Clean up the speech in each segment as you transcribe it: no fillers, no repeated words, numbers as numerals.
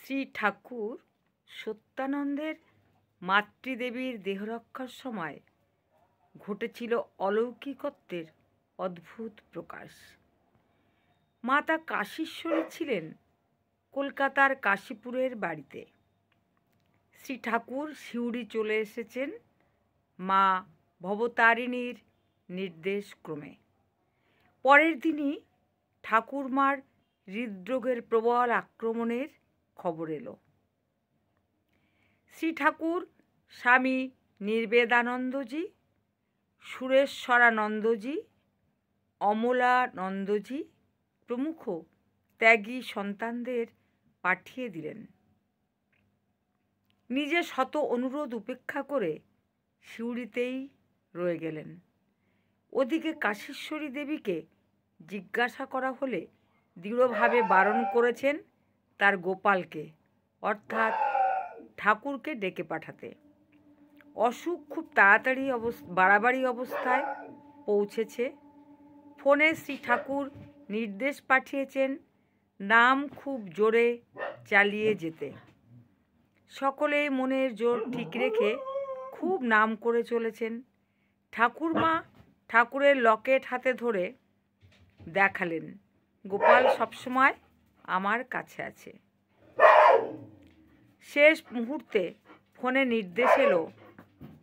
শ্রী ঠাকুর সত্যানন্দের মাতৃদেবীর দেহরক্ষার সময় ঘটেছিল অলৌকিকত্বের অদ্ভুত প্রকাশ। মাতা কাশীশ্বরী ছিলেন কলকাতার কাশীপুরের বাড়িতে। শ্রী ঠাকুর সিউড়ি চলে এসেছেন মা ভবতারিণীর নির্দেশক্রমে। পরের দিনই ঠাকুরমার হৃদরোগের প্রবল আক্রমণের খবর এলো। শ্রী ঠাকুর স্বামী নির্বেদানন্দজি, সুরেশ্বরানন্দজি, অমলানন্দজি প্রমুখ ত্যাগী সন্তানদের পাঠিয়ে দিলেন। নিজে শত অনুরোধ উপেক্ষা করে সিউড়িতেই রয়ে গেলেন। ওদিকে কাশীশ্বরী দেবীকে জিজ্ঞাসা করা হলে দৃঢ়ভাবে বারণ করেছেন তার গোপালকে, অর্থাৎ ঠাকুরকে ডেকে পাঠাতে। অসুখ খুব তাড়াতাড়ি বাড়াবাড়ি অবস্থায় পৌঁছেছে। ফোনে শ্রী ঠাকুর নির্দেশ পাঠিয়েছেন নাম খুব জোরে চালিয়ে যেতে। সকলে মনের জোর ঠিক রেখে খুব নাম করে চলেছেন। ঠাকুরমা ঠাকুরের লকেট হাতে ধরে দেখালেন, গোপাল সবসময় আমার কাছে আছে। শেষ মুহূর্তে ফোনে নির্দেশ এলো,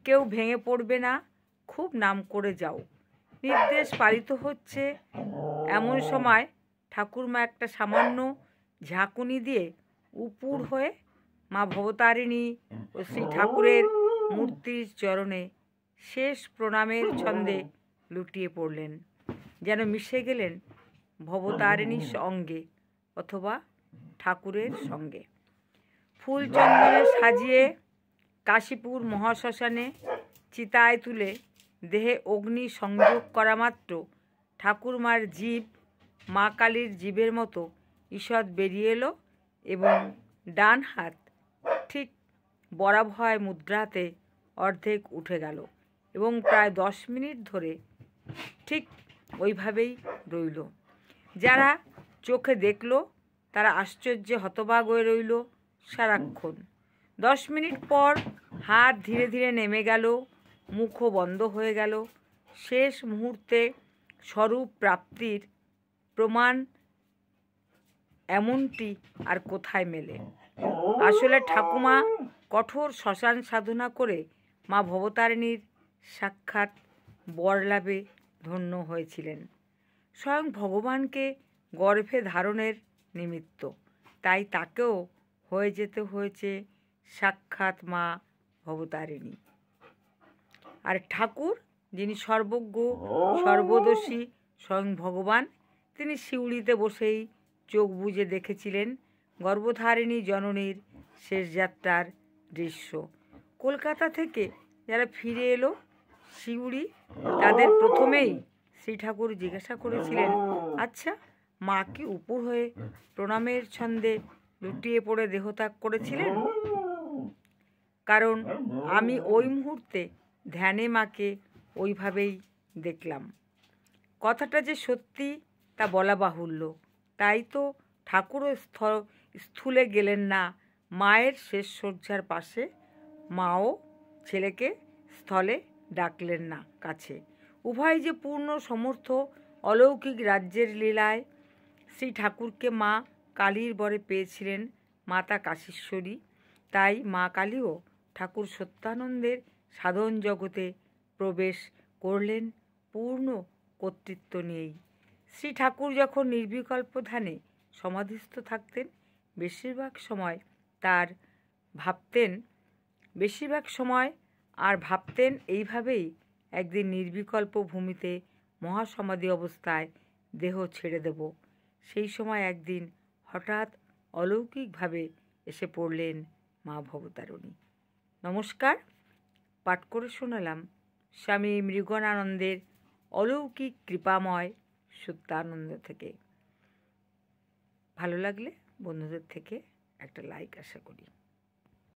কেউ ভেঙে পড়বে না, খুব নাম করে যাও। নির্দেশ পালিত হচ্ছে। এমন সময় ঠাকুরমা একটা সামান্য ঝাঁকুনি দিয়ে উপুড় হয়ে মা ভবতারিণী ও শ্রী ঠাকুরের মূর্তির চরণে শেষ প্রণামের ছন্দে লুটিয়ে পড়লেন, যেন মিশে গেলেন ভবতারিণীর সঙ্গে অথবা ঠাকুরের সঙ্গে। ফুল চন্দনে সাজিয়ে কাশীপুর মহাশ্মশানে চিতায় তুলে দেহে অগ্নি সংযোগ করা মাত্র ঠাকুরমার জীব মা কালীর জীবের মতো ঈষৎ বেরিয়ে এলো এবং ডান হাত ঠিক বরাভয় মুদ্রাতে অর্ধেক উঠে গেল এবং প্রায় 10 মিনিট ধরে ঠিক ওইভাবেই রইল। যারা চোখে দেখল তারা আশ্চর্যে হতবাক হয়ে রইল সারাক্ষণ। 10 মিনিট পর হাত ধীরে ধীরে নেমে গেল, মুখও বন্ধ হয়ে গেল। শেষ মুহূর্তে স্বরূপ প্রাপ্তির প্রমাণ এমনটি আর কোথায় মেলে? আসলে ঠাকুমা কঠোর শ্মশান সাধনা করে মা ভবতারিণীর সাক্ষাৎ বরলাভে ধন্য হয়েছিলেন, স্বয়ং ভগবানকে গর্ভে ধারণের নিমিত্ত। তাই তাকেও হয়ে যেতে হয়েছে সাক্ষাৎ মা ভবতারিণী। আর ঠাকুর, যিনি সর্বজ্ঞ সর্বদর্শী স্বয়ং ভগবান, তিনি সিউড়িতে বসেই চোখ বুজে দেখেছিলেন গর্ভধারিণী জননীর শেষ যাত্রার দৃশ্য। কলকাতা থেকে যারা ফিরে এলো সিউড়ি, তাদের প্রথমেই শ্রী ঠাকুর জিজ্ঞাসা করেছিলেন, আচ্ছা, মা কি উপর হয়ে প্রণামের ছন্দে লুটিয়ে পড়ে দেহত্যাগ করেছিলেন? কারণ আমি ওই মুহূর্তে ধ্যানে মাকে ওইভাবেই দেখলাম। কথাটা যে সত্যি তা বলা বাহুল্য। তাই তো ঠাকুরও স্থূলে গেলেন না মায়ের শেষ শয্যার পাশে, মাও ছেলেকে স্থলে ডাকলেন না কাছে। উভয় যে পূর্ণ সমর্থ অলৌকিক রাজ্যের লীলায় শ্রী ঠাকুরকে মা কালীর বরে পেয়েছিলেন মাতা কাশীশ্বরী। তাই মা কালীও ঠাকুর সত্যানন্দের সাধন জগতে প্রবেশ করলেন পূর্ণ কর্তৃত্ব নিয়েই। শ্রী ঠাকুর যখন নির্বিকল্প ধ্যানে সমাধিস্থ থাকতেন, বেশিরভাগ সময় ভাবতেন এইভাবেই একদিন নির্বিকল্প ভূমিতে মহাসমাধি অবস্থায় দেহ ছেড়ে দেব। সেই সময় একদিন হঠাৎ অলৌকিকভাবে এসে পড়লেন মা ভবতারিণী। নমস্কার, পাঠ করে শোনালাম স্বামী মৃগনানন্দের অলৌকিক কৃপাময় সত্যানন্দ থেকে। ভালো লাগলে বন্ধুদের থেকে একটা লাইক আশা করি।